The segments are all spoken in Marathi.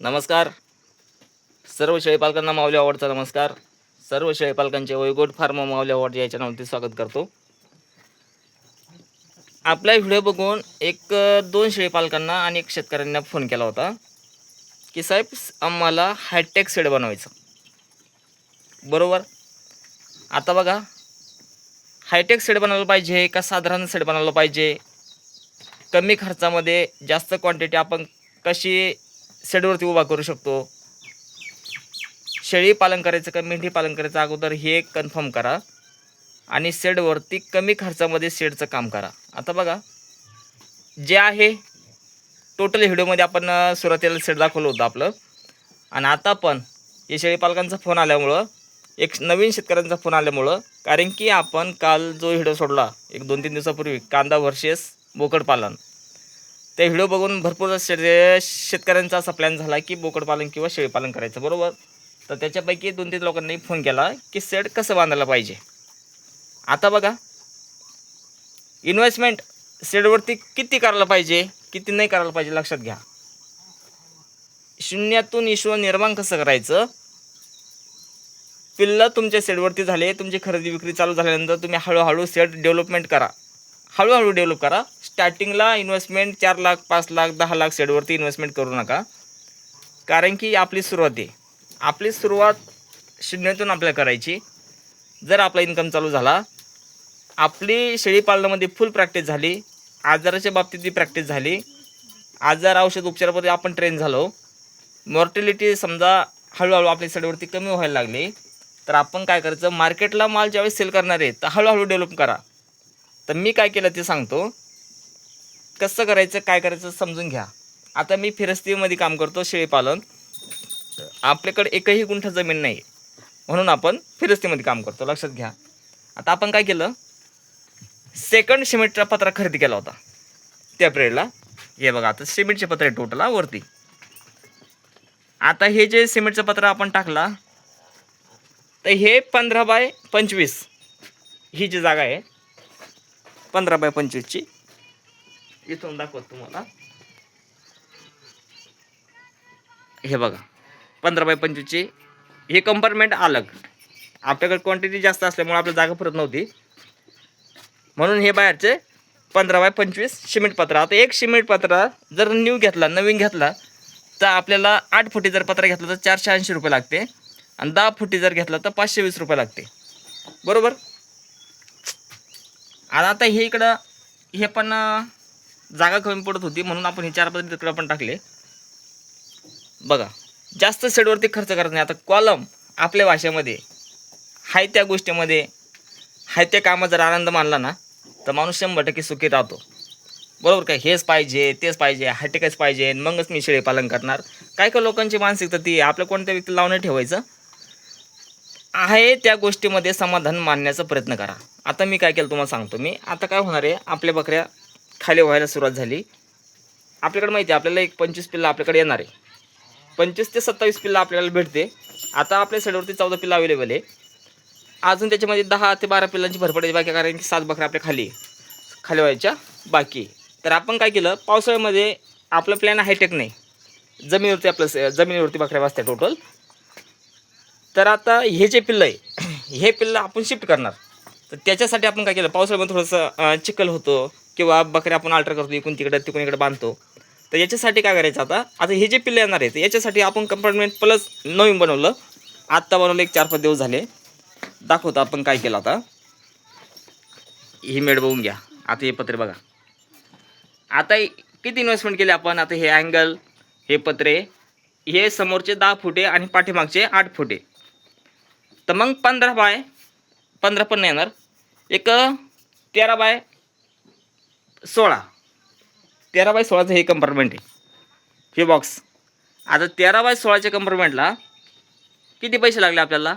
नमस्कार. सर्व शेळीपालकांना माऊली आवडचा नमस्कार. सर्व शेळीपालकांचे वैगोट फार्म माऊली आवड या चॅनलवरती स्वागत करतो. आपला व्हिडिओ बघून दोन शेळीपालकांना आणि एक शेतकऱ्यांना फोन केला होता की साहेब आम्हाला हायटेक शेड बनवायचं. बरोबर. आता बघा, हायटेक शेड बनवायला पाहिजे का साधारण शेड बनवायला पाहिजे, कमी खर्चामध्ये जास्त क्वांटिटी आपण कशी शेडवरती उभा करू शकतो, शेळी पालन करायचं का मेंढी पालन करायचं, अगोदर हे कन्फर्म करा आणि शेडवरती कमी खर्चामध्ये शेडचं काम करा. आता बघा, जे आहे टोटल व्हिडिओमध्ये आपण सुरुवातीला शेड दाखवलं होतं आपलं, आणि आता पण हे शेळीपालकांचा फोन आल्यामुळं, एक नवीन शेतकऱ्यांचा फोन आल्यामुळं, कारण की आपण काल जो व्हिडिओ सोडला 1-2-3 दिवसापूर्वी कांदा वर्सेस बोकड पालन, ते व्हिडिओ बघून भरपूर शेतकऱ्यांचा असा प्लॅन झाला की बोकडपालन किंवा शेळीपालन करायचं. बरोबर. तर त्याच्यापैकी 2-3 लोकांनी फोन केला की शेड कसं बांधायला पाहिजे. आता बघा, इन्व्हेस्टमेंट शेडवरती किती करायला पाहिजे, किती नाही करायला पाहिजे लक्षात घ्या. शून्यातून विश्व निर्माण कसं करायचं, पिल्लं तुमच्या शेडवरती झाले, तुमची खरेदी विक्री चालू झाल्यानंतर तुम्ही हळूहळू शेड डेव्हलपमेंट करा, हळूहळू डेव्हलप करा. स्टार्टिंगला इन्व्हेस्टमेंट 4 लाख 5 लाख 10 लाख शेडवरती इन्व्हेस्टमेंट करू नका, कारण की आपली सुरुवात आहे. आपली सुरुवात शून्यातून आपल्याला करायची. जर आपला इन्कम चालू झाला, आपली शेळी पालनामध्ये फुल प्रॅक्टिस झाली, आजाराच्या बाबतीत बी प्रॅक्टिस झाली, आजार औषध उपचारामध्ये आपण ट्रेन झालो, मॉर्टिलिटी समजा हळूहळू आपल्या शेडवरती कमी व्हायला लागली, तर आपण काय करायचं, मार्केटला माल ज्यावेळेस सेल करणार आहे तर हळूहळू डेव्हलप करा. तर मी काय केलं ते सांगतो, कसं करायचं काय करायचं समजून घ्या. आता मी फिरस्तीमध्ये काम करतो, शेळीपालन. आपल्याकडे एकही गुंठा जमीन नाही, म्हणून आपण फिरस्तीमध्ये काम करतो, लक्षात घ्या. आता आपण काय केलं, सेकंड सिमेंटचा पत्रा खरेदी केला होता त्या पिरियडला. हे बघा, आता सिमेंटचे पत्रे टोटल वरती. आता हे जे सिमेंटचं पत्रा आपण टाकला, तर हे 15x25 ही जी जागा आहे 15x25ची, इथून दाखवत तुम्हाला. हे बघा, 15x25ची हे कंपार्टमेंट अलग. आपल्याकडे क्वांटिटी जास्त असल्यामुळे आपल्या जागा पुरत नव्हती, म्हणून हे बाहेरचे 15x25 सिमेंट पत्रा. आता एक सिमेंट पत्रा जर नवीन घेतला तर आपल्याला 8 फुटी जर पत्रा घेतला तर 480 रुपये लागते, आणि 10 फुटी जर घेतला तर 520 रुपये लागते. बरोबर. आता हे इकडं हे पण जागा कमी पडत होती, म्हणून आपण हे 4 पत्रे तिकडं पण टाकले. बघा, जास्त शेडवरती खर्च करत नाही. आता कॉलम आपल्या भाषेमध्ये हाय त्या गोष्टीमध्ये हाय त्या कामात जर आनंद मानला ना, तर माणूस 100% सुखी राहतो. बरोबर. काय हेच पाहिजे तेच पाहिजे हायटेकच पाहिजे मगच मी शेळी पालन करणार. काय काय लोकांची मानसिकता ती आपल्या कोणत्या व्यक्तीला लावून ठेवायचं आहे, त्या गोष्टीमध्ये समाधान मानण्याचा प्रयत्न करा. आता मी काय केलं तुम्हाला सांगतो. मी आता काय होणार आहे, आपल्या बकऱ्या खाली व्हायला सुरुवात झाली. आपल्याकडे माहिती आहे आपल्याला एक 25 पिल्ला आपल्याकडे येणार आहे, 25 ते 27 पिल्ला आपल्याला भेटते. आता आपल्या साईडवरती 14 पिल्ला अवेलेबल आहे. अजून त्याच्यामध्ये 10 ते 12 पिल्लांची भरपडायची बाकी, कारण की 7 बकऱ्या आपल्या खाली व्हायच्या बाकी. तर आपण काय केलं, पावसाळ्यामध्ये आपलं प्लॅन हायटेक नाही, जमिनीवरती आपलं जमिनीवरती बकऱ्या बसत्या टोटल. तर आता हे जे पिल्लं आहे हे पिल्लं आपण शिफ्ट करणार. तर त्याच्यासाठी आपण काय केलं, पावसाळ्यामध्ये थोडंसं चिखल होतो किंवा बकऱ्या आपण अल्टर करतो, इकडून तिकडे बांधतो. तर याच्यासाठी काय करायचं, आता हे जे पिल्लं येणार आहेत याच्यासाठी आपण कंपार्टमेंट प्लस नवीन बनवलं. आत्ता बनवलं, एक 4-5 दिवस झाले. दाखवतो आपण काय केलं. आता ही मेड बघून घ्या. आता हे पत्रे बघा, आता किती इन्व्हेस्टमेंट केली आपण. आता हे अँगल, हे पत्रे, हे समोरचे 10 फुटे आणि पाठीमागचे 8 फुटे. तर मग 15 पण नाही येणार, एक 13x16 13x16चं हे कंपार्टमेंट आहे, हे बॉक्स. आता 13x16च्या कंपार्टमेंटला किती पैसे लागले आपल्याला,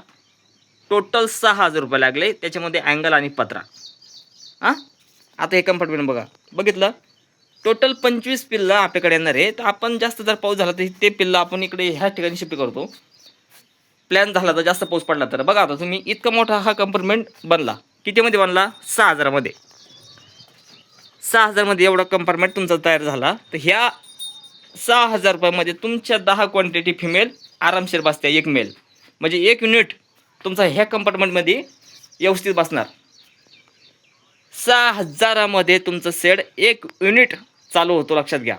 टोटल 6,000 रुपये लागले, त्याच्यामध्ये अँगल आणि पत्रा. आता हे कंपार्टमेंट बघितलं, टोटल 25 पिल्लं आपल्याकडे येणार आहे. तर आपण जास्त जर पाऊस झाला तर ते पिल्लं आपण इकडे ह्या ठिकाणी शिफ्ट करतो. प्लॅन झाला तर जास्त पाऊस पडला तर. बघा, आता तुम्ही इतका मोठा हा कंपार्टमेंट बनला, कितीमध्ये बनला, 6,000 मध्ये एवढा कंपार्टमेंट तुमचा तयार झाला. तर ह्या 6,000 रुपयामध्ये तुमच्या 10 क्वांटिटी फिमेल आरामशीर बसत्या, एक मेल. म्हणजे 1 युनिट तुमचा ह्या कंपार्टमेंटमध्ये व्यवस्थित बसणार. 6,000 मध्ये तुमचं शेड 1 युनिट चालू होतो, लक्षात घ्या.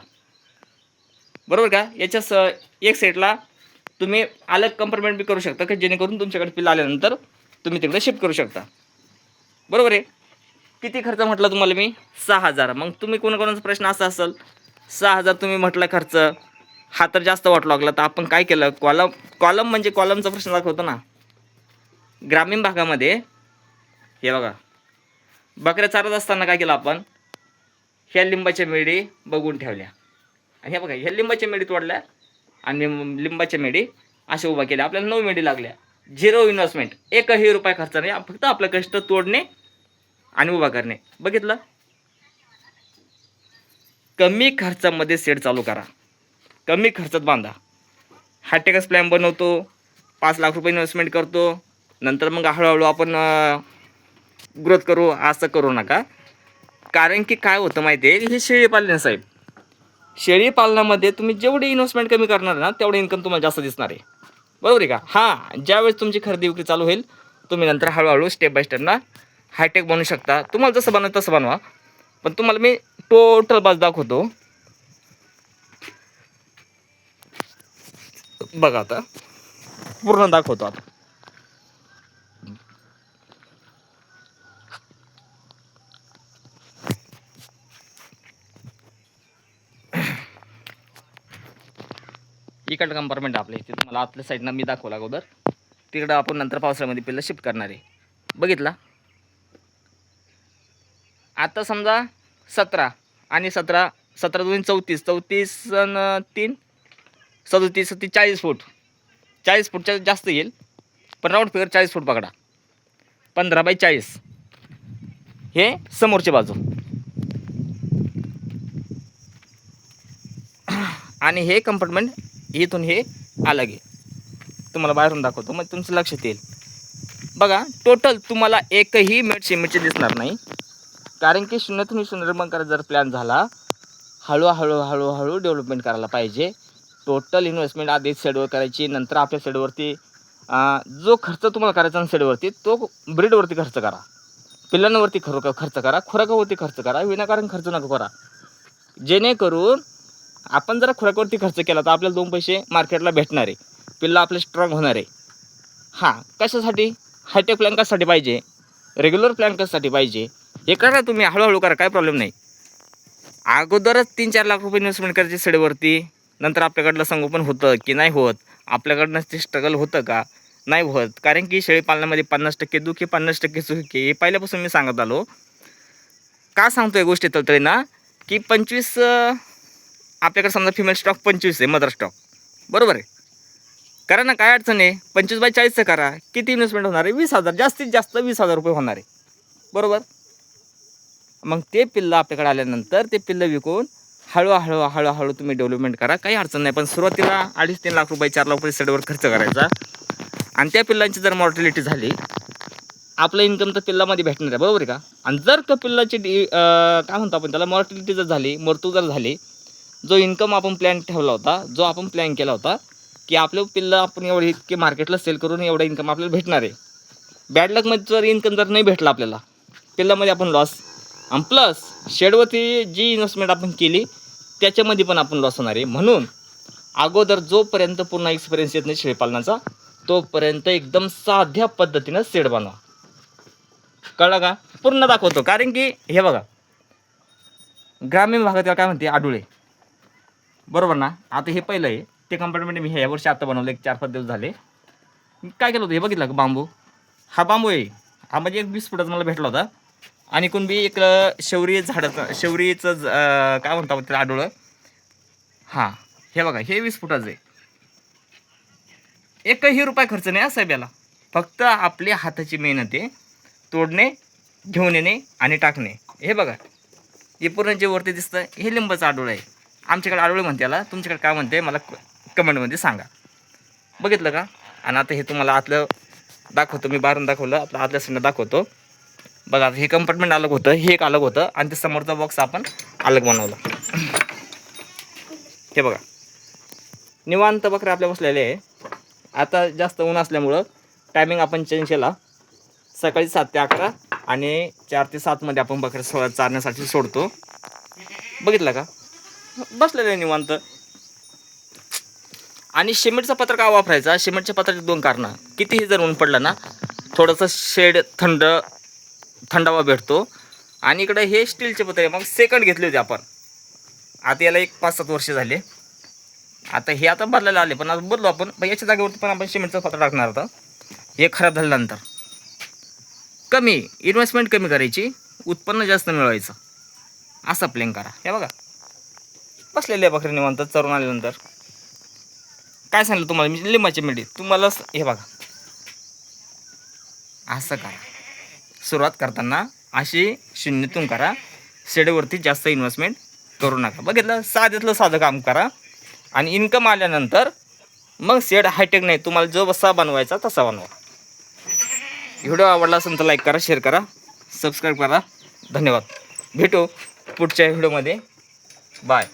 बरोबर का. याच्या एक सेटला तुम्ही अलग कंपार्टमेंट बी करू शकता की जेणेकरून तुमच्याकडे पिल्लं आल्यानंतर तुम्ही तिकडे शिफ्ट करू शकता. बरोबर आहे. किती खर्च म्हटलं तुम्हाला मी? 6,000. मग तुम्ही कोणाकोणाचा प्रश्न असा असेल, 6,000 तुम्ही म्हटलं खर्च, हा तर जास्त वाटू लागला. तर आपण काय केलं, कॉलम म्हणजे कॉलमचा प्रश्न दाखवतो ना. ग्रामीण भागामध्ये हे बघा, बकऱ्या चारत असताना काय केलं आपण, ह्या लिंबाच्या मेढी बघून ठेवल्या. आणि हे बघा, ह्या लिंबाच्या मेढी तोडल्या आणि लिंबाच्या मेढी अशा उभा केल्या. आपल्याला 9 मेढी लागल्या. 0 इन्व्हेस्टमेंट, 1ही रुपया खर्च नाही. फक्त आपलं कष्ट तोडणे आणि उभा करणे. बघितलं. कमी खर्चामध्ये शेड चालू करा, कमी खर्चात बांधा. हायटेकस प्लॅन बनवतो, 5 लाख रुपये इन्व्हेस्टमेंट करतो, नंतर मग हळूहळू आपण ग्रोथ करू, असं करू नका. कारण की काय होतं माहिती आहे, हे शेळी पालन साहेब, शेळी पालनामध्ये तुम्ही जेवढी इन्व्हेस्टमेंट कमी करणार ना, तेवढे इन्कम तुम्हाला जास्त दिसणार आहे. बरोबर आहे का. हां, ज्यावेळेस तुमची खरेदी विक्री चालू होईल, तुम्ही नंतर हळूहळू स्टेप बाय स्टेप ना हायटेक बनवू शकता. तुम्हाला जसं बनवायचं तसं बनवा. पण तुम्हाला मी टोटल बाज दाखवतो. बघा, आता पूर्ण दाखवतो. आता इकडं कंपार्टमेंट आपल्या इथे तुम्हाला आतल्या साईडनं मी दाखवलं अगोदर. तिकडं आपण नंतर पावसाळ्यामध्ये पिल्लं शिफ्ट करणार आहे. बघितला. आता समजा 17 आणि 17, 17 2 34, 34 आणि 3 37, 40 फूट. 40 फूटच्या जास्त येईल, पण राऊंड फिगर 40 फूट पकडा. 15 बाय 40 हे समोरची बाजू. आणि हे कंपार्टमेंट इथून हे अलग आहे. तुम्हाला बाहेरून दाखवतो, मग तुमचं लक्षात येईल. बघा, टोटल तुम्हाला एकही मेट सिमेंटचे दिसणार नाही. कारण की शून्यातून निर्माण करायचा जर प्लॅन झाला, हळूहळू डेव्हलपमेंट करायला पाहिजे. टोटल इन्व्हेस्टमेंट आधी शेडवर करायची, नंतर आपल्या शेडवरती जो खर्च तुम्हाला करायचा ना शेडवरती, तो ब्रीडवरती खर्च करा, पिल्लांवरती खर्च करा, खुराकावरती खर्च करा. विनाकारण खर्च नका करा. जेणेकरून आपण जरा खुराकावरती खर्च केला तर आपल्याला 2 पैसे मार्केटला भेटणार आहे, पिल्लं आपले स्ट्रॉंग होणार आहे. हां, कशासाठी हायटेक प्लॅन कशासाठी पाहिजे, रेग्युलर प्लॅन कशासाठी पाहिजे, हे करा तुम्ही. हळूहळू करा, काय प्रॉब्लेम नाही. अगोदरच 3-4 लाख रुपये इन्व्हेस्टमेंट करायची शेडवरती, नंतर आपल्याकडलं संगोपन होतं की नाही होत, आपल्याकडनं ते स्ट्रगल होतं का नाही होत. कारण की शेळी पालनामध्ये 50% दुखी, 50% सुखी, हे पहिल्यापासून मी सांगत आलो. का सांगतो या गोष्टी तळतळे ना, की 25 आपल्याकडे समजा फिमेल स्टॉक 25 आहे, मदर स्टॉक. बरोबर आहे. करा ना, काय अडचण आहे. 25 बाय 40चं करा. किती इन्व्हेस्टमेंट होणार आहे? 20,000, जास्तीत जास्त 20,000 रुपये होणार आहे. बरोबर. मग ते पिल्लं आपल्याकडे आल्यानंतर ते पिल्लं विकून हळूहळू तुम्ही डेव्हलपमेंट करा, काही अडचण नाही. पण सुरुवातीला 2.5-3 लाख रुपये, 4 लाख रुपये शेडवर खर्च करायचा. आणि त्या पिल्लांची जर मॉर्टिलिटी झाली, आपलं इन्कम तर पिल्लामध्ये भेटणार आहे. बरोबर आहे का. आणि जर त्या पिल्लाची काय म्हणतो आपण त्याला, मॉर्टिलिटी जर झाली, मृत्यू जर झाली, जो इन्कम आपण प्लॅन ठेवला होता, जो आपण प्लॅन केला होता की आपलं पिल्लं आपण एवढे इतके मार्केटला सेल करून एवढा इन्कम आपल्याला भेटणार आहे. बॅड लकमध्ये जर इन्कम जर नाही भेटला आपल्याला, पिल्लामध्ये आपण लॉस. आणि प्लस शेडवरती जी इन्व्हेस्टमेंट आपण केली त्याच्यामध्ये पण आपण लॉस होणार आहे. म्हणून अगोदर जोपर्यंत पूर्ण एक्सपिरियन्स येत नाही शेळीपालनाचा, तोपर्यंत एकदम साध्या पद्धतीनं शेड बनवा. कळलं का. पूर्ण दाखवतो. कारण की हे बघा, ग्रामीण भागात काय म्हणते, आडुळे. बरोबर ना. आता हे पहिलं आहे, ते कंपार्टमेंट मी ह्या वर्षी आता बनवलं, 4-5 दिवस झाले. काय केलं होतं हे बघितलं का, बांबू. हा बांबू आहे, हा म्हणजे एक 20 फुटाचा मला भेटला होता. आणि कुणबी एक शौरी झाडाचं, शौरीचं काय म्हणतो आपण त्याला, आडोळं. हां, हे बघा, हे 20 फुटाचं आहे. एकही रुपया खर्च नाही साहेब याला. फक्त आपल्या हाताची मेहनत आहे, तोडणे, घेऊन येणे आणि टाकणे. हे बघा, हे पूर्ण जे वरती दिसतं हे लिंबाचं आडोळं आहे. आमच्याकडे आडोळे म्हणते याला, तुमच्याकडे काय म्हणते मला कमेंटमध्ये सांगा. बघितलं का. आणि आता हे तुम्हाला आतलं दाखवतो मी, बाहेरून दाखवलं, आपलं आतल्या साईडनं दाखवतो. बघा, हे कंपार्टमेंट अलग होतं, हे एक अलग होतं, आणि ते समोरचा बॉक्स आपण अलग बनवलं. हे बघा. निवांत बकऱ्या आपल्या बसलेले आहे. आता जास्त ऊन असल्यामुळं टायमिंग आपण चेंज केला. सकाळी 7 ते 11 आणि 4 ते 7 मध्ये आपण बकऱ्या चारण्यासाठी सोडतो. बघितलं का, बसलेलं आहे निवांत. आणि सिमेंटचा पत्रा का वापरायचा? सिमेंटच्या पत्राची 2 कारणं. कितीही जर ऊन पडलं ना, थोडंसं शेड थंडावा भेटतो. आणि इकडे हे स्टीलचे पत्रे मग सेकंड घेतले होते आपण. आता याला एक 5-7 वर्ष झाले. आता बदलायला आले, पण आता बदलू आपण. पण याच्या जागेवरती पण आपण सिमेंटचा पत्रा टाकणार होता. हे खराब झाल्यानंतर कमी इन्व्हेस्टमेंट कमी करायची, उत्पन्न जास्त मिळवायचं, असा प्लॅन करा. हे बघा बसलेले बकरी निवांत चरून आल्यानंतर. काय सांगितलं तुम्हाला मी, लिंबाची मेंढी तुम्हाला. हे बघा असं करा. सुरुवात करताना अशी शून्यातून करा. शेडवरती जास्त इन्व्हेस्टमेंट करू नका. बघितलं, साधं काम करा. आणि इन्कम आल्यानंतर मग शेड हायटेक नाही, तुम्हाला जो बसा बनवायचा तसा बनवा. व्हिडिओ आवडला असेल तर लाईक करा, शेअर करा, सबस्क्राईब करा. धन्यवाद. भेटू पुढच्या व्हिडिओमध्ये. बाय.